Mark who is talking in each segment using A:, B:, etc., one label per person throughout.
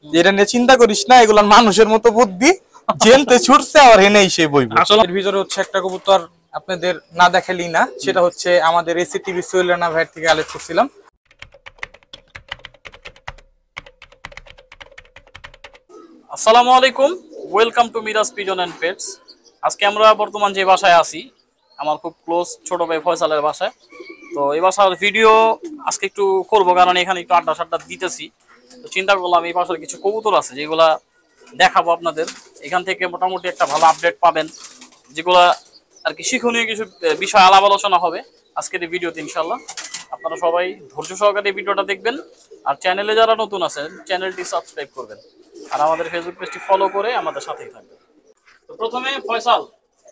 A: এটা নিয়ে চিন্তা করিস না, এগুলা মানুষের মতো বুদ্ধি, জেলতে ছুটছে আর এনেই সেই বই। আসলে এর ভিতরে হচ্ছে একটা কবুতর আপনাদের না দেখালেই না, সেটা হচ্ছে আমাদের এসিটিভি সোহেল রানা ভাইয়ের থেকে কালেক্ট করছিলাম।
B: আসসালামু আলাইকুম, welcome to Miraj pigeon and pets. আজকে আমরা বর্তমান যে বাসায় আছি, আমার খুব ক্লোজ ছোট ভাই ফয়সালের বাসায়। তো এই বাসার ভিডিও আজকে একটু করবো, কারণ এখানে একটু আড্ডা সাড্ডা দিতেছি। তো চিন্তা করলাম এই বাসার কিছু কবুতর আছে যেগুলা দেখাবো আপনাদের। এখান থেকে মোটামুটি একটা ভালো আপডেট পাবেন, যেগুলা আর কি শিক্ষণীয় কিছু বিষয় আলাপ আলোচনা হবে আজকের এই ভিডিওতে ইনশাল্লাহ। আপনারা সবাই ধৈর্য সহকারে এই ভিডিওটা দেখবেন, আর চ্যানেলে যারা নতুন আছেন চ্যানেলটি সাবস্ক্রাইব করবেন, আর আমাদের ফেসবুক পেজটি ফলো করে আমাদের সাথেই থাকবেন। তো প্রথমে ফয়সাল,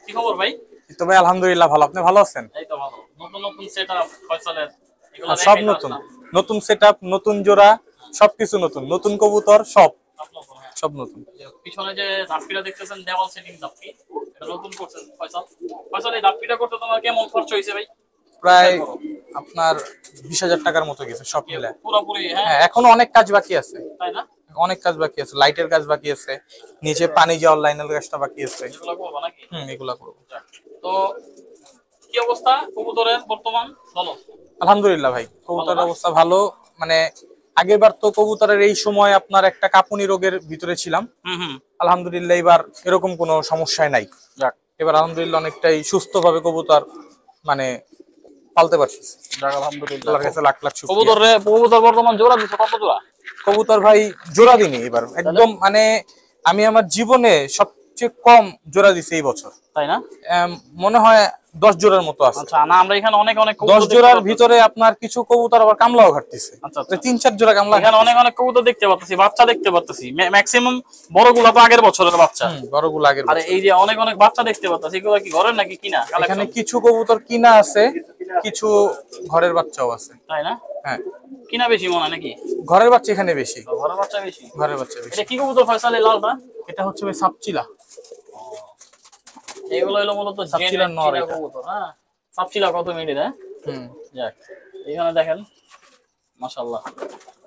B: কি খবর ভাই?
A: তো ভাই আলহামদুলিল্লাহ ভালো, আপনি ভালো আছেন?
B: এই তো ভালো। নতুন নতুন সেটআপ ফয়সালের, এগুলো
A: সব নতুন, নতুন সেটআপ, নতুন জোড়া, সবকিছু নতুন, নতুন কবুতর সব নতুন।
B: পিছনে যে ধাপ্পিটা দেখতেছেন দেওয়াল সেটিং ধাপ্পি, এটা নতুন করছেন ফয়সাল। ফয়সাল এই ধাপ্পিটা করতে তোমার কেমন খরচ হয়েছে ভাই?
A: প্রায় আপনার 20,000 টাকার মতো গেছে সব মিলে
B: পুরোপুরি।
A: হ্যাঁ, এখনো অনেক কাজ বাকি আছে।
B: তাই না?
A: অনেক কাজ বাকি আছে, লাইটের কাজ বাকি আছে, নিচে পানি যাওয়ার লাইনের কাজটা বাকি আছে।
B: এগুলো করবো নাকি?
A: এগুলা করবো।
B: তো কি অবস্থা কবুতরের বর্তমান? বলো।
A: আলহামদুলিল্লাহ ভাই, কবুতরের অবস্থা ভালো। মানে আগেরবার তো কবুতরের এই সময় আপনার একটা কাঁপুনি রোগের ভিতরে ছিলাম। আলহামদুলিল্লাহ এবার এরকম কোনো সমস্যাই নাই। যাক, এবার আলহামদুলিল্লাহ অনেকটাই সুস্থভাবে কবুতর মানে পালতে পারছি। যাক আলহামদুলিল্লাহ, আল্লাহর কাছে লাখ লাখ শুকরিয়া।
B: কবুতর বর্তমান জোড়া দিছো কত জোড়া?
A: কবুতর ভাই জোড়া দিনি এবার, একদম মানে আমি আমার জীবনে সবচেয়ে কম জোড়া দিছি এই বছর।
B: তাই না?
A: মনে হয় 10 জোড়ার মতো আছে।
B: আচ্ছা, না আমরা এখানে অনেক
A: 10 জোড়ার ভিতরে আপনার কিছু কবুতর আবার কামলাও ঘাটতেছে।
B: আচ্ছা,
A: 3-4 জোড়া কামলা।
B: এখানে অনেক কবুতর দেখতে পাচ্ছি, বাচ্চা দেখতে পাচ্ছি। ম্যাক্সিমাম বড়গুলা তো আগের বছরের বাচ্চা।
A: বড়গুলো আগের বছর।
B: আর এই যে অনেক বাচ্চা দেখতে পাচ্ছি, এগুলো কি ঘরের নাকি কিনা?
A: এখানে কিছু কবুতর কিনা আছে, কিছু ঘরের বাচ্চাও আছে।
B: তাই না?
A: হ্যাঁ,
B: কিনা বেশি মনে হয় নাকি?
A: ঘরের বাচ্চা এখানে বেশি।
B: ঘরের বাচ্চা বেশি।
A: ঘরের বাচ্চা বেশি।
B: এটা কি কবুতর ফয়সাল এই লালটা?
A: এটা হচ্ছে ভাই সাপচিলা।
B: এগুলো হলো মূলত
A: সাপচিলা নর
B: কবুতর। হ্যাঁ, সাপচিলা কত মিনিট? হ্যাঁ, যাক এখানে দেখেন মাশাআল্লাহ।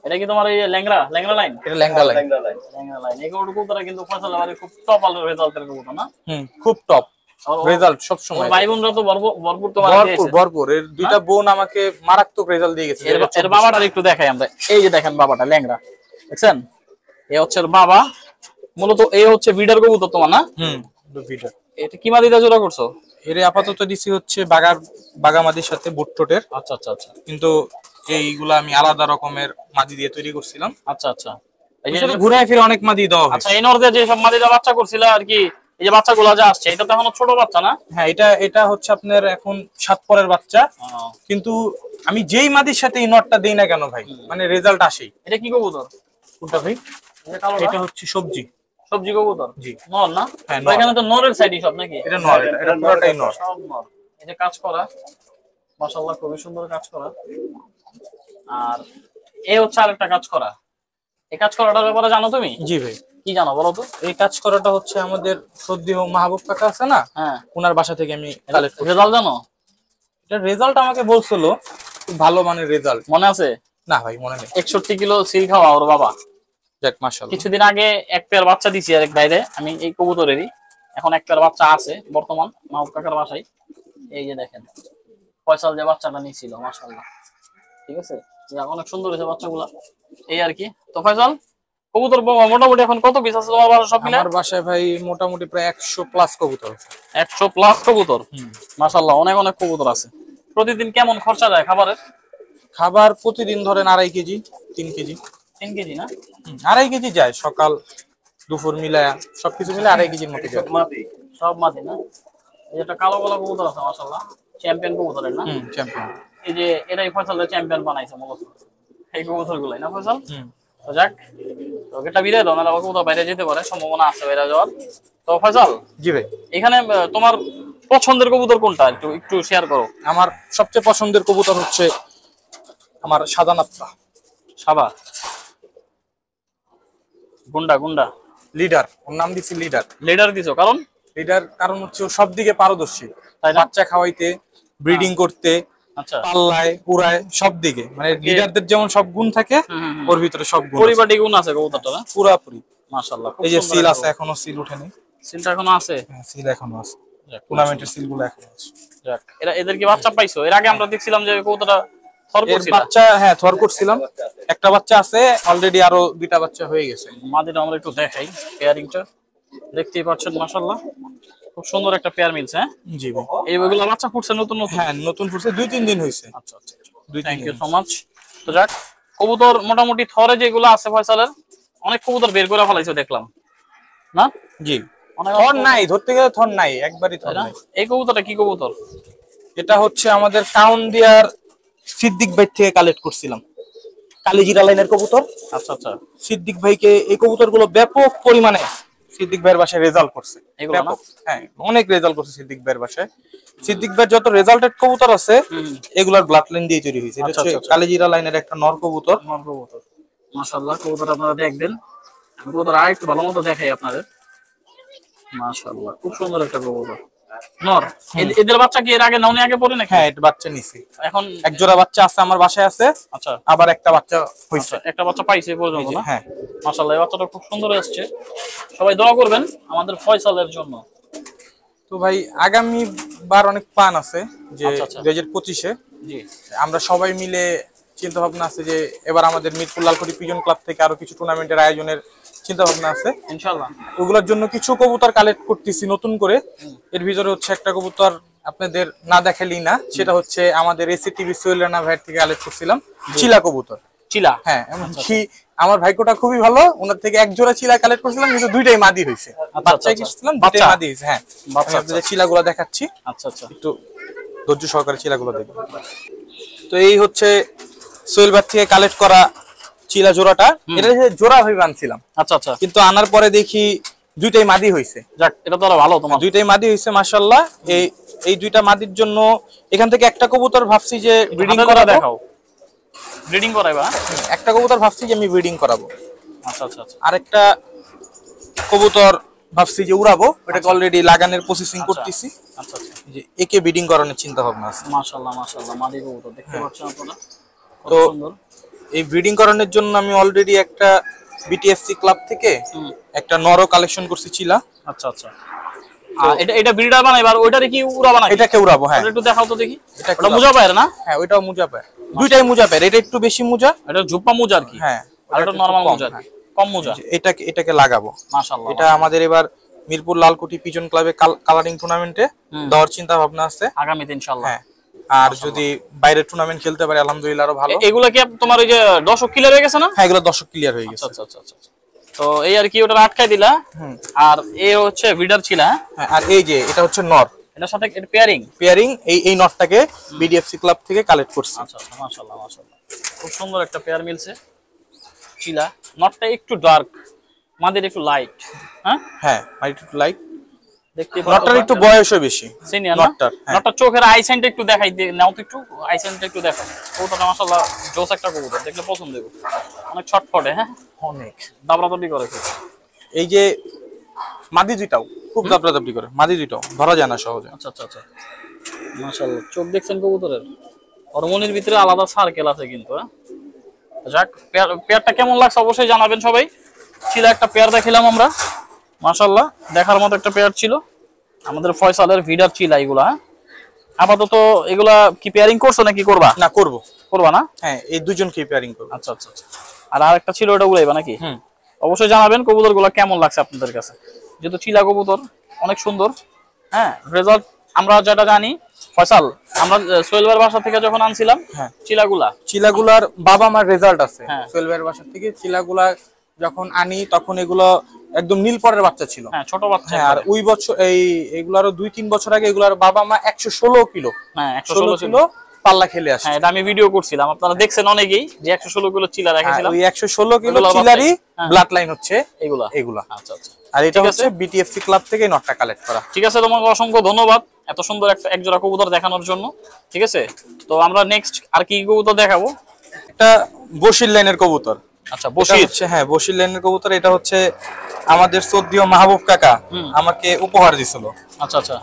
B: এটা কি তোমার এই ল্যাংড়া লাইন?
A: এটা ল্যাংড়া লাইন।
B: এই কবুতরটা কিন্তু ফয়সাল আমাদের খুব টপ রেজাল্টের কবুতর না?
A: খুব টপ রেজাল্ট সব সময়।
B: ভাই বোনরা তো ভরপুর তো
A: ভরপুর। এর দুইটা বোন আমাকে মারাত্মক রেজাল্ট দিয়ে গেছে।
B: এর বাবাটা একটু দেখাই আমরা। এই যে দেখেন বাবাটা ল্যাংড়া, দেখছেন? এই হচ্ছে বাবা, মূলত এই হচ্ছে বিডার কবুতর তোমার না?
A: বিডার।
B: এটা কি মাদিটা জোড়া করছো?
A: এর আপাতত দিছি হচ্ছে বাগামাদির সাথে বুটটোটের।
B: আচ্ছা,
A: কিন্তু এইগুলা আমি আলাদা রকমের মাদি দিয়ে তৈরি করছিলাম।
B: আচ্ছা।
A: এই যে ঘুরায় ফিরে অনেক মাদি দেওয়া হয়েছে।
B: আচ্ছা, এই নরদে যে সব মাদিটা বাচ্চা করছিল আর কি, এই যে বাচ্চাগুলো যা আসছে এটা তো এখনো ছোট বাচ্চা না?
A: হ্যাঁ, এটা হচ্ছে আপনার এখন 7 পরের বাচ্চা। কিন্তু আমি যেই মাদির সাথে এই নটটা দেই না কেন ভাই, মানে রেজাল্ট আসেই।
B: এটা কি কবুতর?
A: কোনটা ভাই? এটা হচ্ছে সবজি
B: কবুতর।
A: জি,
B: নর না?
A: হ্যাঁ,
B: এখানে তো নরের সাইডই সব নাকি?
A: এটা নর, এটা পুরোটাই নর।
B: সব নর। এই যে কাজ করা মাশাআল্লাহ, খুবই সুন্দর কাজ করা। আর এই হচ্ছে আরেকটা কাজ করা। এই কাজ করাটার ব্যাপারে জানো তুমি?
A: জি ভাই।
B: কি জানো বলো তো?
A: এই কাজ করাটা হচ্ছে আমাদের শ্রদ্ধেয় মাহবুব কাকা আছে না,
B: হ্যাঁ,
A: ওনার বাসা থেকে আমি কালেক্ট করি।
B: রেজাল্ট জানো?
A: এটা রেজাল্ট আমাকে বলছিল, খুব ভালো মানের রেজাল্ট।
B: মনে আছে?
A: না ভাই মনে নেই।
B: 61 কিলো সিল খাওয়া ওর বাবা।
A: যাক মাশাআল্লাহ।
B: কিছুদিন আগে এক পেয়ার বাচ্চা দিছি আরেক ভাইরে আমি, এই কবুতরেরই। এখন এক পেয়ার বাচ্চা আছে বর্তমান মাহবুব কাকার বাসায়। এই যে দেখেন ফয়সাল যে বাচ্চাটা নিয়েছিল মাশাআল্লাহ, ঠিক আছে? অনেক সুন্দর হয়েছে বাচ্চাগুলা, এই আর কি। তো ফয়সাল, কবুতর মোটামুটি এখন কত পিস আছে তোমার বাসায় সব মিলে?
A: আমার বাসায় ভাই মোটামুটি প্রায় 100 প্লাস কবুতর আছে।
B: 100 প্লাস কবুতর? মাশাআল্লাহ, অনেক কবুতর আছে। প্রতিদিন কেমন খরচা যায় খাবারের?
A: খাবার প্রতিদিন ধরেন 2.5 কেজি 3 কেজি।
B: 3 কেজি না?
A: 2.5 কেজি যায়, সকাল দুপুর মিলায়া সবকিছু মিলে 2.5 কেজির মতো যায়।
B: সব মাটি না? এই যেটা কালো কবুতর আছে মাশাআল্লাহ, চ্যাম্পিয়ন কবুতরের না?
A: চ্যাম্পিয়ন।
B: এই যে এটাই ফয়সালের চ্যাম্পিয়ন বানাইছে মূলত এই কবুতর গুলাই না ফয়সাল? তো যাক, তো এটা বিদায় দাও, না কবুতর বাইরে যেতে পারে, সম্ভাবনা আছে বাইরে যাওয়ার। তো ফয়সাল
A: জি ভাই,
B: এখানে তোমার পছন্দের কবুতর কোনটা একটু শেয়ার করো।
A: আমার সবচেয়ে পছন্দের কবুতর হচ্ছে আমার সাদা নাপ্তা।
B: সাদা গুন্ডা
A: লিডার, ওর নাম দিছি
B: লিডার দিছো
A: কারণ হচ্ছে ও সব দিকে পারদর্শী। বাচ্চা খাওয়াইতে, ব্রিডিং করতে,
B: আচ্ছা,
A: পাল্লায় উড়ায় সব দিকে, মানে লিডারদের যেমন সব গুণ থাকে ওর ভিতরে সব গুণ
B: পরিপাটি গুণ আছে কবুতরটা না?
A: পুরাপুরি।
B: মাশাআল্লাহ, খুব
A: এই যে
B: সুন্দর
A: সিল
B: একটা
A: আছে, এখনো সিল ওঠেনি।
B: সিলটা এখনো আছে?
A: হ্যাঁ সিল এখনো আছে,
B: যাক,
A: টুর্নামেন্টের সিল গুলো এখনো আছে।
B: যাক, এদের কি বাচ্চা পাইছো? এর আগে আমরা দেখছিলাম যে কবুতরটা থর
A: এর
B: করছিল।
A: বাচ্চা, হ্যাঁ থর করছিলাম, একটা বাচ্চা আছে অলরেডি, আরো দুইটা বাচ্চা হয়ে গেছে।
B: মাদিটা আমরা একটু দেখাই, পেয়ারিংটা দেখতেই পাচ্ছেন মাশাআল্লাহ, খুব সুন্দর একটা পেয়ার মিলছে। হ্যাঁ
A: জি ভাই,
B: এইগুলো বাচ্চা ফুটছে নতুন নতুন?
A: হ্যাঁ নতুন ফুটছে, 2-3 দিন হয়েছে।
B: আচ্ছা আচ্ছা,
A: দুই
B: থ্যাংক
A: তিন
B: ইউ
A: দিন।
B: So much. তো যাক, কবুতর মোটামুটি থরে যেগুলো আছে ফয়সালের, অনেক কবুতর বের করে ফেলাইছো দেখলাম না?
A: জি,
B: অনেক
A: থর নাই, ধরতে গেলে থর নাই, একবারই থর
B: তাই না?
A: নাই।
B: এই কবুতরটা কি কবুতর?
A: এটা হচ্ছে আমাদের কাউন্ডিয়ার সিদ্দিক ভাই থেকে কালেক্ট করছিলাম, কালিজিরা লাইনের কবুতর।
B: আচ্ছা আচ্ছা,
A: সিদ্দিক ভাইকে এই কবুতর গুলো ব্যাপক পরিমাণে সিদ্দিক ভাইয়ের বাসায় রেজাল্ট করছে,
B: এগুলো না?
A: ব্যাপক, হ্যাঁ অনেক রেজাল্ট করছে সিদ্দিক ভাইয়ের বাসায়। সিদ্দিক ভাইয়ের যত রেজাল্টেড কবুতর আছে এগুলার ব্লাড লাইন দিয়ে তৈরি হয়েছে। এটা
B: আচ্ছা,
A: হচ্ছে
B: আচ্ছা।
A: কালিজিরা লাইনের একটা নর কবুতর।
B: নর কবুতর, মাশাআল্লাহ। কবুতর আপনারা দেখবেন, আমি কবুতর আরেকটু ভালো মতো দেখাই আপনাদের। মাশাআল্লাহ, খুব সুন্দর একটা কবুতর নর। এদের বাচ্চা কি এর আগে নাওনি, আগে পড়ে নাকি?
A: হ্যাঁ এটা বাচ্চা নিছি,
B: এখন
A: এক জোড়া বাচ্চা আছে আমার বাসায় আছে,
B: আচ্ছা
A: আবার একটা বাচ্চা হয়েছে।
B: আচ্ছা, একটা বাচ্চা পাইছে এই পর্যন্ত না?
A: হ্যাঁ
B: মাশাআল্লাহ, এই বাচ্চাটা খুব সুন্দর আসছে। সবাই দোয়া করবেন আমাদের ফয়সালের জন্য।
A: তো ভাই আগামী বার অনেক প্ল্যান আছে যে
B: আচ্ছা, আচ্ছা।
A: 2025-এ
B: জি,
A: আমরা সবাই মিলে চিন্তা ভাবনা আছে যে এবার আমাদের মিরপুর লালকুটি পিজন ক্লাব থেকে আরো কিছু টুর্নামেন্টের আয়োজনের চিন্তা ভাবনা আছে।
B: ইনশাআল্লাহ।
A: ওগুলোর জন্য কিছু কবুতর কালেক্ট করতেছি নতুন করে। এর ভিতরে হচ্ছে একটা কবুতর আপনাদের না দেখালেই না, সেটা হচ্ছে আমাদের এসিটিভি সোহেল রানা ভাইয়ের থেকে কালেক্ট করছিলাম, চিলা কবুতর।
B: চিলা?
A: হ্যাঁ, এমনকি আমার ভাগ্যটা খুবই ভালো, ওনার থেকে এক জোড়া চিলা কালেক্ট করছিলাম, কিন্তু দুইটাই মাদি হয়েছে। বাচ্চাই কিনছিলাম, দুইটাই
B: বাচ্চা?
A: মাদি হয়েছে। হ্যাঁ,
B: বাচ্চা,
A: আমি আপনাদের চিলাগুলো দেখাচ্ছি,
B: আচ্ছা আচ্ছা,
A: একটু ধৈর্য সহকারে চিলাগুলো দেখবেন। তো এই হচ্ছে সোহেল ভাই থেকে কালেক্ট করা চিলা জোড়াটা। এটা জোড়া ভাবে আনছিলাম,
B: আচ্ছা আচ্ছা।
A: কিন্তু আনার পরে দেখি দুইটাই মাদি হয়েছে।
B: যাক, এটা তো আরো ভালো তোমার।
A: দুইটাই মাদি হয়েছে মাশাআল্লাহ। এই দুইটা মাদির জন্য এখান থেকে একটা কবুতর ভাবছি যে ব্রিডিং করা
B: দেখাও, ব্রিডিং করাইবা?
A: একটা কবুতর ভাবছি যে আমি ব্রিডিং করাবো,
B: আচ্ছা আচ্ছা আচ্ছা,
A: আরেকটা কবুতর ভাবছি যে উড়াবো, এটাকে অলরেডি লাগানোর প্রসেসিং করতেছি,
B: আচ্ছা আচ্ছা।
A: যে একে ব্রিডিং করানোর চিন্তা ভাবনা আছে।
B: মাশাআল্লাহ মাশাআল্লাহ, মাদি কবুতর দেখতে পাচ্ছেন আপনারা, কত
A: তো
B: সুন্দর।
A: এই ব্রিডিং করানোর জন্য আমি অলরেডি একটা বিটিএফসি ক্লাব থেকে একটা নরও কালেকশন করছি চিলা।
B: আচ্ছা আচ্ছা, এটা ব্রিডার বানাইবা আর ওইটারে কি উড়াবা নাকি?
A: এটাকে উড়াবো, হ্যাঁ।
B: একটু দেখাও তো দেখি।
A: এটাকে
B: ওটা মুজা পায় না?
A: হ্যাঁ ওইটাও মুজা পায়, দুইটাই মুজা পায়, এটা একটু বেশি মুজা,
B: এটা জুপ্পা মুজা আর কি।
A: হ্যাঁ
B: আর এটা নরমাল মুজা, কম মুজা।
A: এটাকে লাগাবো
B: মাশাআল্লাহ।
A: এটা আমাদের এবার মিরপুর লালকুটি পিজন ক্লাবে কালারিং টুর্নামেন্টে দেওয়ার চিন্তা ভাবনা আছে
B: আগামীতে ইনশাআল্লাহ।
A: হ্যাঁ, আর যদি বাইরে টুর্নামেন্ট খেলতে পারে আলহামদুলিল্লাহ আরো ভালো।
B: এগুলা কি তোমার ওই যে দর্শক ক্লিয়ার হয়ে গেছে না?
A: হ্যাঁ এগুলো দর্শক ক্লিয়ার হয়ে গেছে।
B: আচ্ছা আচ্ছা আচ্ছা। তো এই আর কি, ওটা আটকাই দিলা। আর এ হচ্ছে ব্রিডার ছিল।
A: হ্যাঁ, আর এই যে এটা হচ্ছে নর,
B: এটার সাথে এটা পেয়ারিং
A: এই নটটাকে বিডিএফসি ক্লাব থেকে কালেক্ট করছি।
B: আচ্ছা আচ্ছা, মাশাআল্লাহ মাশাআল্লাহ, খুব সুন্দর একটা পেয়ার মিলছে। চিলা নটটা একটু ডার্ক, মাদের একটু লাইট। হ্যাঁ
A: হ্যাঁ, একটু লাইট,
B: দেখতে
A: নটটার একটু বয়সও বেশি।
B: সিনিয়র
A: নটটার, হ্যাঁ।
B: নটটার চোখের আই সাইনটা একটু দেখাই নাও তো, একটু আই সাইনটা একটু দেখাও। কবুতরটা মাশাআল্লাহ জোস একটা কবুতর, দেখলে পছন্দ হবে, অনেক ছটফটে। হ্যাঁ,
A: অনেক
B: দাবরাদাবি করে খুব।
A: এই যে মাদি দুইটাও খুব দাবড়াদাবড়ি করে, মাদি দুইটাও ধরা যায় না সহজে।
B: আচ্ছা আচ্ছা আচ্ছা, মাশাআল্লাহ। চোখ দেখছেন কবুতরের, হরমোনের ভিতরে আলাদা সার্কেল আছে কিন্তু। হ্যাঁ, যাক, পেয়ারটা কেমন লাগছে অবশ্যই জানাবেন সবাই। ছিল একটা পেয়ার দেখিলাম আমরা, মাশাআল্লাহ দেখার মতো একটা পেয়ার ছিল আমাদের ফয়সালের ভিডার চিলা এগুলা। আপাতত এগুলা কি পেয়ারিং করছো নাকি করবা?
A: না, করবা
B: না?
A: হ্যাঁ, এই দুজনকে পেয়ারিং করব।
B: আচ্ছা আচ্ছা আচ্ছা। আর আরেকটা ছিল, ওটা উড়াইবা নাকি? অবশ্যই জানাবেন কবুতরগুলো কেমন লাগছে আপনাদের কাছে। যেহেতু চিলা কবুতর অনেক সুন্দর। হ্যাঁ, রেজাল্ট আমরা যেটা জানি ফয়সাল, আমরা সোহেল ভাইয়ের বাসা থেকে যখন আনছিলাম চিলাগুলার
A: বাবা মার রেজাল্ট আছে সোহেল ভাইয়ের বাসা থেকে। চিলাগুলা যখন আনি তখন এগুলো একদম নীল পরের বাচ্চা ছিল,
B: হ্যাঁ ছোট বাচ্চা।
A: আর ওই বছর এইগুলারও 2-3 বছর আগে এগুলার বাবা মা 116 কিলো,
B: হ্যাঁ 116
A: কিলো পাল্লা খেলে আসে।
B: হ্যাঁ, এটা আমি ভিডিও করছিলাম, আপনারা দেখছেন অনেকেই যে 116 কিলো চিলা রেখেছিলাম।
A: ওই 116 কিলো চিলারই ব্লাড লাইন হচ্ছে এগুলা।
B: আচ্ছা আচ্ছা।
A: আর এটা হচ্ছে বিটিএফসি ক্লাব থেকে নটটা কালেক্ট করা।
B: ঠিক আছে, তোমাকে অসংখ্য ধন্যবাদ এত সুন্দর এক জোড়া কবুতর দেখানোর জন্য। ঠিক আছে, তো আমরা নেক্সট আর কি কবুতর দেখাবো?
A: একটা বশির লাইনের কবুতর।
B: আচ্ছা, বশির।
A: হ্যাঁ, বশির লাইনের কবুতর। এটা হচ্ছে আমাদের শ্রদ্ধেয় মাহবুব কাকা আমাকে উপহার দিছিল।
B: আচ্ছা আচ্ছা।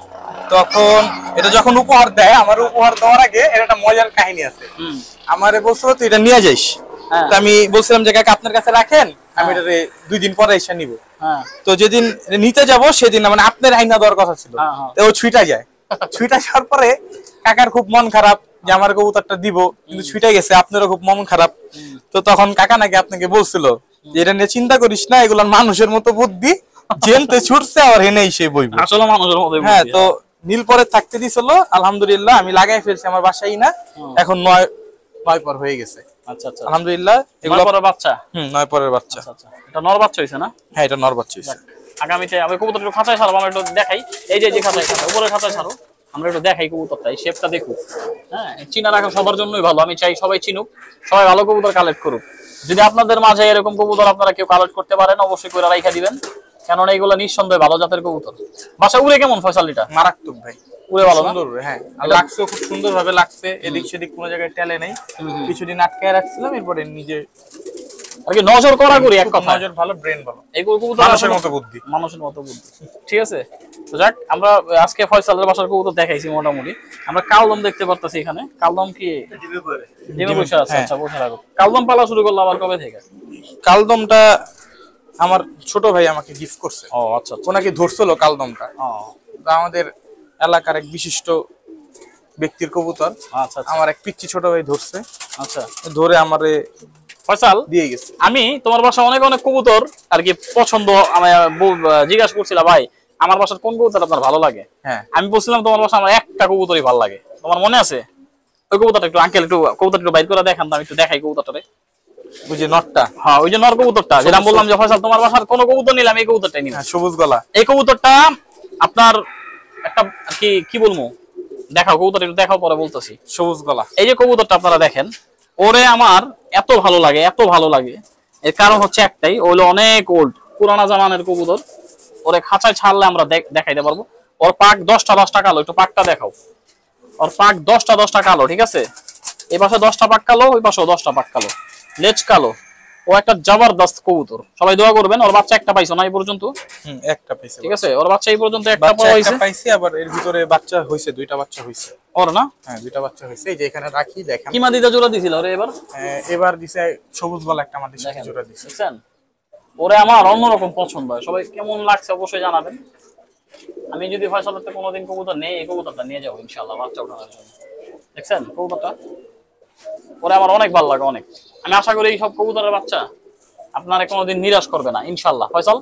A: তখন এটা যখন উপহার দেয়, আমার উপহার দেওয়ার আগে এর একটা মজার কাহিনী আছে। আমারে বলছিল তুই এটা নিয়ে যাইস, তো আমি বলছিলাম যে কাকা আপনার কাছে রাখেন, আমি এটা 2 দিন পরে এসে নিব। তো যেদিন নিতে যাব সেদিন মানে আপনার আইনা দেওয়ার কথা ছিল, তো ও ছুইটা যায়। ছুইটা যাওয়ার পরে কাকার খুব মন খারাপ যে আমার কবুতরটা দিব, কিন্তু ছুইটা গেছে, আপনারও খুব মন খারাপ। তো তখন কাকা নাকি আপনাকে বলছিল যে এটা নিয়ে চিন্তা করিস না, এগুলো মানুষের মতো বুদ্ধি, জেনতে ছুটছে আর হেনেই সে বইব।
B: আসলে মানুষের মতো।
A: হ্যাঁ, তো নীল পরে থাকতে দিছিল, আলহামদুলিল্লাহ আমি লাগাই ফেলছি আমার বাসায় না, এখন 9 পর হয়ে গেছে।
B: আচ্ছা আচ্ছা,
A: আলহামদুলিল্লাহ। এগুলো
B: পরের বাচ্চা?
A: 9 পরের বাচ্চা।
B: আচ্ছা, এটা নর বাচ্চা হইছে না?
A: হ্যাঁ, এটা নর বাচ্চা হইছে।
B: আগামীতে আমি কবুতর একটু খাঁচায় ছাড়বো, আমরা একটু দেখাই। এই যে খাঁচায় উপরে খাঁচায় ছাড়ো, আমরা একটু দেখাই কবুতরটা, এই শেপটা দেখুক। হ্যাঁ, চিনা রাখা সবার জন্যই ভালো, আমি চাই সবাই চিনুক, সবাই ভালো কবুতর কালেক্ট করুক। যদি আপনাদের মাঝে এরকম কবুতর আপনারা কেউ কালেক্ট করতে পারেন, অবশ্যই করে রাইখা দিবেন, কেননা এইগুলো নিঃসন্দেহে ভালো জাতের কবুতর। বাসা উড়ে কেমন ফয়সালিটা?
A: মারাত্মক ভাই,
B: উড়ে ভালো,
A: সুন্দর। হ্যাঁ, লাগছে খুব সুন্দর ভাবে লাগছে, এদিক সেদিক কোনো জায়গায় টেলে নেই। কিছুদিন আটকায় রাখছিলাম, এরপরে নিজে
B: আর কি নজর করা করি, এক কথা
A: নজর ভালো, ব্রেন ভালো,
B: এই কবুতর
A: মানুষের মতো বুদ্ধি,
B: মানুষের মতো বুদ্ধি। ঠিক আছে, তো যাক, আমরা আজকে ফয়সালের বাসার কবুতর দেখাইছি মোটামুটি। আমরা কালদম দেখতে পারতেছি এখানে। কালদম কি ডিমে বসে আছে? আচ্ছা, বসে রাখো। কালদম পালা শুরু করলো আবার কবে থেকে?
A: কালদমটা আমার ছোট ভাই আমাকে গিফট করছে।
B: ও আচ্ছা,
A: ওনাকে ধরছিল কালদমটা। আমাদের এলাকার এক বিশিষ্ট ব্যক্তির কবুতর।
B: আচ্ছা,
A: আমার এক পিচ্চি ছোট ভাই ধরছে।
B: আচ্ছা,
A: ধরে আমারে
B: ফয়সাল
A: দিয়ে গেছে।
B: আমি তোমার বাসা অনেক অনেক কবুতর আর কি পছন্দ, আমি জিজ্ঞাসা করছিলাম ভাই আমার বাসার কোন কবুতর আপনার ভালো লাগে।
A: হ্যাঁ,
B: আমি বলছিলাম তোমার বাসা আমার একটা কবুতরই ভালো লাগে। তোমার মনে আছে? ওই কবুতরটা একটু আঙ্কেল একটু কবুতর একটু বাইর করে দেখান, আমি একটু দেখাই কবুতরটারে।
A: ওই যে নটটা,
B: হ্যাঁ ওই যে নর কবুতরটা, যেটা বললাম যে ফয়সাল তোমার বাসার কোন কবুতর নিলাম, এই কবুতরটাই নিলাম,
A: সবুজ গলা।
B: এই কবুতরটা আপনার একটা কি বলবো, দেখাও কবুতর একটু দেখাও, পরে বলতেছি।
A: সবুজ গলা,
B: এই যে কবুতরটা আপনারা দেখেন, ওরে আমার এত ভালো লাগে, এত ভালো লাগে। এর কারণ হচ্ছে একটাই, ওগুলো অনেক ওল্ড, পুরানা জামানের কবুতর। ওরে খাঁচায় ছাড়লে আমরা দেখাইতে পারবো। ওর পাক 10টা কালো, একটু পাকটা দেখাও। ওর পাক 10টা কালো, ঠিক আছে? এই পাশে 10টা পাক কালো, ওই পাশেও 10টা পাক কালো, লেজ কালো। ও একটা জবরদস্ত কবুতর, সবাই দোয়া করবেন। ওর বাচ্চা একটা পাইছো না এই পর্যন্ত?
A: একটা পাইছে,
B: ঠিক আছে? ওর বাচ্চা এই পর্যন্ত একটা পাইছে,
A: পাইছি। আবার এর ভিতরে বাচ্চা হইছে, 2টা বাচ্চা হইছে
B: ওর না?
A: হ্যাঁ, 2টা বাচ্চা হইছে। এই যে এখানে রাখি, দেখেন।
B: কি মাদিটা জোড়া দিছিল ওরে এবার?
A: এবার দিছে সবুজ গলা একটা মাটির সাথে জোড়া দিছে।
B: দেখছেন? ওরে আমার অন্যরকম পছন্দ হয়। সবাই কেমন লাগছে অবশ্যই জানাবেন। আমি যদি ফয়সালতে কোনোদিন কবুতর নেই, এই কবুতরটা নিয়ে যাবো ইনশাআল্লাহ বাচ্চা ওঠানোর জন্য। দেখছেন কবুতরটা? ওরে আমার অনেক ভালো লাগে, অনেক। আমি আশা করি এই সব কবুতরের বাচ্চা আপনারা কোনোদিন নিরাশ করবে না ইনশাআল্লাহ। ফয়সাল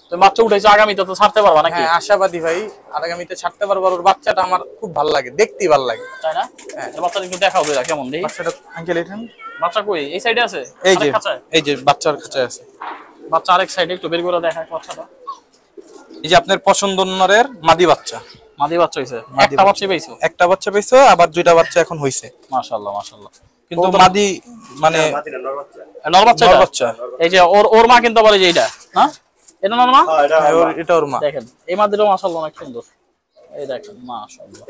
B: তুমি বাচ্চা উঠেছো, আগামীতে তো ছাড়তে পারবা নাকি?
A: হ্যাঁ, আশাবাদী ভাই, আগামীতে ছাড়তে পারবো। ওর বাচ্চাটা আমার খুব ভালো লাগে, দেখতেই ভালো লাগে,
B: তাই না? হ্যাঁ, বাচ্চাটা একটু দেখাও বেরা কেমন দেখি।
A: বাচ্চাটা আঙ্কেল এখানে,
B: বাচ্চা কই? এই সাইডে আছে?
A: এই যে
B: খাঁচায়?
A: এই যে বাচ্চার খাঁচায় আছে।
B: বাচ্চা আরেক সাইডে একটু বের করে দেখায় বাচ্চাটা।
A: এই যে আপনার পছন্দ নরের মাদি বাচ্চা।
B: মাদি বাচ্চা হইছে? একটা বাচ্চা পাইছো?
A: একটা বাচ্চা পাইছো, আবার 2টা বাচ্চা এখন হইছে।
B: মাশাআল্লাহ মাশাআল্লাহ।
A: কিন্তু মাদি মানে
B: নর বাচ্চা,
A: নর বাচ্চা।
B: এই যে ওর মা কিন্তু বলে যে এইটা, হ্যাঁ এটা নর মা?
A: এটা ওর মা।
B: দেখেন এই মাদিটাও মাশাআল্লাহ অনেক সুন্দর। এই দেখেন মাশাআল্লাহ।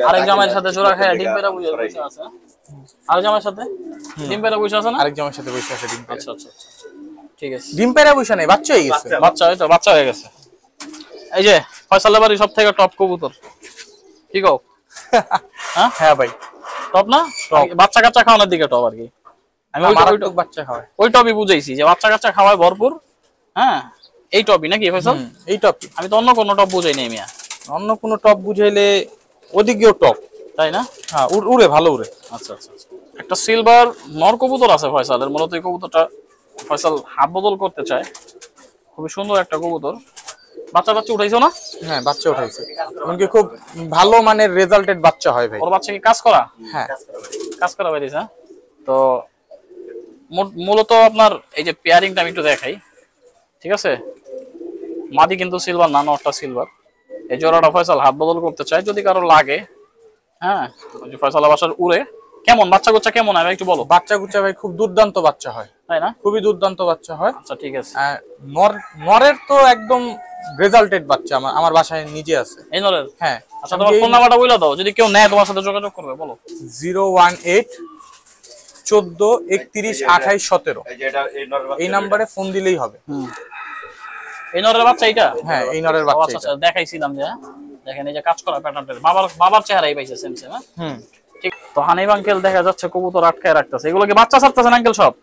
B: আরেক জামাইয়ের সাথে জোড়া খায় ডিম পেড়া বসে আছে। আরেক জামাইয়ের সাথে ডিম পেড়া বসে আছে না?
A: আরেক জামাইয়ের সাথে বসে আছে ডিম পেড়া।
B: আচ্ছা আচ্ছা, ঠিক আছে।
A: ডিম পেড়া বসে নাই, বাচ্চা হয়ে গেছে।
B: বাচ্চা হয়তো বাচ্চা হয়ে গেছে। এই যে ফয়সালের বাড়ি সব থেকে টপ কবুতর, কি কও? হ্যাঁ
A: হ্যাঁ ভাই,
B: টপ না? বাচ্চা কাচ্চা খাওয়ানোর দিকে টপ আর কি। আমি
A: মারাত্মক বাচ্চা খাওয়ায়,
B: ওই টপই বুঝাইছি যে বাচ্চা কাচ্চা খাওয়ায় ভরপুর। হ্যাঁ, এই টপই নাকি ফয়সাল?
A: এই টপ।
B: আমি তো অন্য কোনো টপ বুঝাই নাই মিয়া।
A: অন্য কোনো টপ বুঝাইলে ওদিকেও টপ,
B: তাই না?
A: হ্যাঁ, উড়ে ভালো উড়ে।
B: আচ্ছা আচ্ছা, একটা সিলভার নর কবুতর আছে ফয়সালের। মূলত এই কবুতরটা ফয়সাল হাত বদল করতে চায়। খুবই সুন্দর একটা কবুতর। বাচ্চা উঠাইছো না?
A: হ্যাঁ, বাচ্চা উঠাইছে। এমনকি খুব ভালো মানের রেজাল্টেড বাচ্চা হয় ভাই।
B: ওর বাচ্চা কি কাজ করা?
A: হ্যাঁ,
B: কাজ করা বাইরে। হ্যাঁ, তো মূলত আপনার এই যে পেয়ারিংটা আমি একটু দেখাই, ঠিক আছে? মাদি কিন্তু সিলভার না, নরটা সিলভার। এই জোড়াটা ফয়সাল হাত বদল করতে চায়, যদি কারো লাগে। হ্যাঁ, ফয়সাল বাসার উড়ে কেমন বাচ্চা গুচ্চা কেমন হয় একটু বলো।
A: বাচ্চা গুচ্চা ভাই খুব দুর্দান্ত বাচ্চা হয়,
B: তাই না?
A: খুবই দুর্দান্ত বাচ্চা হয়।
B: আচ্ছা ঠিক আছে।
A: নরের তো একদম রেজাল্টেড বাচ্চা আমার বাসায় নিজে আছে।
B: এই নরের?
A: হ্যাঁ।
B: আচ্ছা, তোমার ফোন নাম্বারটা বলে দাও, যদি কেউ নেয় তোমার সাথে যোগাযোগ করবে, বলো।
A: 018 14 31 28 17। এই নাম্বারে ফোন দিলেই হবে।
B: এই নরের বাচ্চা এটা?
A: হ্যাঁ এই নরের বাচ্চা।
B: আচ্ছা দেখাইছিলাম যে, দেখেন এই যে কাজ করা প্যাটার্নটা বাবার চেহারাই পাইছে সেম সেম। হ্যাঁ ঠিক। তো হানিফ আঙ্কেল দেখা যাচ্ছে কবুতর আটকায় রাখতেছে। এগুলো কি বাচ্চা ছাড়তেছেন আঙ্কেল সব?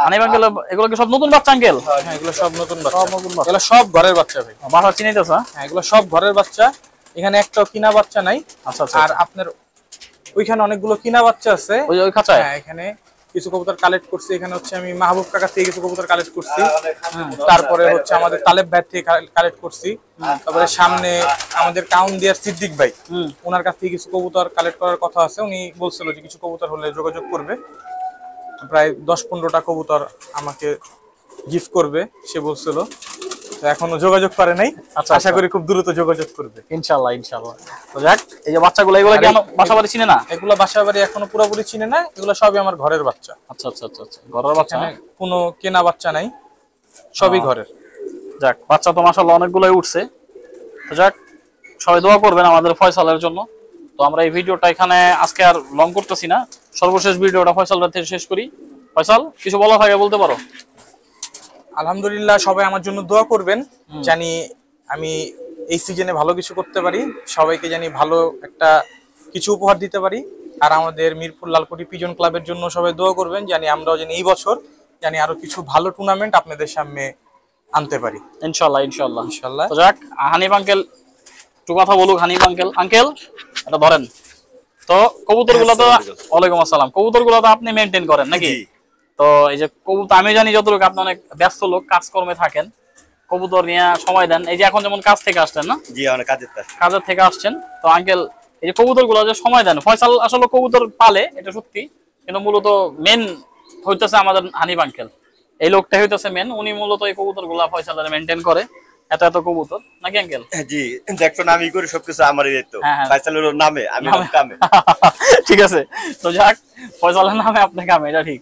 B: হানিফ আঙ্কেল এগুলো কি সব নতুন বাচ্চা আঙ্কেল?
A: হ্যাঁ এগুলো সব নতুন বাচ্চা। এগুলো সব ঘরের বাচ্চা ভাই।
B: বাসা চিনাইতেছ?
A: হ্যাঁ এগুলো সব ঘরের বাচ্চা, এখানে একটাও কিনা বাচ্চা নাই।
B: আচ্ছা আচ্ছা।
A: আর আপনার ওইখানে অনেকগুলো কিনা বাচ্চা আছে
B: ওই খাঁচায়?
A: হ্যাঁ এখানে কিছু কবুতর কালেক্ট করছি। এখানে হচ্ছে আমি মাহবুব কাকা থেকে কিছু কবুতর কালেক্ট করছি, তারপরে হচ্ছে আমাদের তালেব ভাই থেকে কালেক্ট করছি, তারপরে সামনে আমাদের কাউন্দিয়ার সিদ্দিক ভাই ওনার কাছ থেকে কিছু কবুতর কালেক্ট করার কথা আছে। উনি বলছিল যে কিছু কবুতর হলে যোগাযোগ করবে, প্রায় 10-15টা কবুতর আমাকে গিফট করবে সে বলছিল। এখনো যোগাযোগ করে নাই, আশা করি খুব দ্রুত যোগাযোগ করবে
B: ইনশাআল্লাহ ইনশাআল্লাহ। তো যাক, এই যে বাচ্চাগুলো এগুলো কি বাসাবাড়ি চিনে না?
A: এগুলো বাসাবাড়ি এখনো পুরোপুরি চিনে না, এগুলো সবই আমার ঘরের বাচ্চা।
B: আচ্ছা আচ্ছা আচ্ছা আচ্ছা, ঘরের বাচ্চা,
A: কোনো কেনা বাচ্চা নাই, সবই ঘরের।
B: যাক, বাচ্চা তো মাশাআল্লাহ অনেকগুলোই উঠছে। তো যাক, সবাই দোয়া করবেন আমাদের ফয়সালের জন্য। তো আমরা এই ভিডিওটা এখানে আজকে আর লং করতেছি না, সর্বশেষ ভিডিওটা ফয়সালের থেকে শেষ করি। ফয়সাল, কিছু বলা থাকে বলতে পারো?
A: আলহামদুলিল্লাহ, সবাই আমার জন্য দোয়া করবেন, জানি আমি এই সিজনে ভালো কিছু করতে পারি, সবাইকে জানি ভালো একটা কিছু উপহার দিতে পারি। আর আমাদের মিরপুর লালকুটি পিজন ক্লাবের জন্য সবাই দোয়া করবেন, জানি আমরাও জানি এই বছর জানি আরো কিছু ভালো টুর্নামেন্ট আপনাদের সামনে আনতে পারি
B: ইনশাআল্লাহ ইনশাআল্লাহ
A: ইনশাআল্লাহ।
B: তো যাক, হানিফ আঙ্কেল একটু কথা বলুক। হানিফ আঙ্কেল, আঙ্কেল এটা ধরেন তো। কবুতরগুলো তো, ওয়ালাইকুম আসসালাম, কবুতরগুলো তো আপনি মেইনটেইন করেন নাকি? তো এই যে কবুতর, আমি জানি যতটুকু আপনি অনেক ব্যস্ত লোক, কাজকর্মে থাকেন, কবুতর নিয়ে সময় দেন। এই যে এখন যেমন কাজ থেকে আসছেন না?
C: জি, অনেক
B: কাজের থেকে আসছেন। তো আঙ্কেল, এই যে কবুতরগুলো যে সময় দেন, ফয়সাল আসলে কবুতর পালে, এটা সত্যি, কিন্তু মূলত মেন হইতেছে আমাদের হানিফ আঙ্কেল। এই লোকটাই হইতেছে মেন, উনি মূলত এই কবুতরগুলো ফয়সালের মেইনটেইন করে। এত এত কবুতর নাকি আঙ্কেল?
C: জি, দেখুন আমি করি সবকিছু, আমারই দায়িত্ব। ফয়সালের নামে আমি কামে।
B: ঠিক আছে, তো যাক, ফয়সালের নামে আপনি কামে, এটা ঠিক।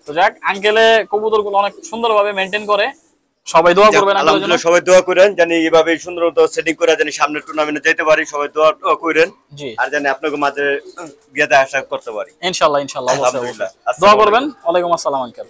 B: তো যাক, আঙ্কেলে কবুতরগুলো অনেক সুন্দরভাবে মেইনটেইন করে। সবাই দোয়া করবেন আঙ্কেলের জন্য।
C: সবাই দোয়া করেন জানি এইভাবে সুন্দর সেটিং করে জানি সামনে টুর্নামেন্টে যেতে পারি। সবাই দোয়া করেন।
B: জি,
C: আর জানি আপনাদের মাঝে গিয়ে আশা করতে পারি।
B: ইনশাআল্লাহ ইনশাআল্লাহ, অবশ্যই দোয়া করবেন। ওয়ালাইকুম আসসালাম আঙ্কেল।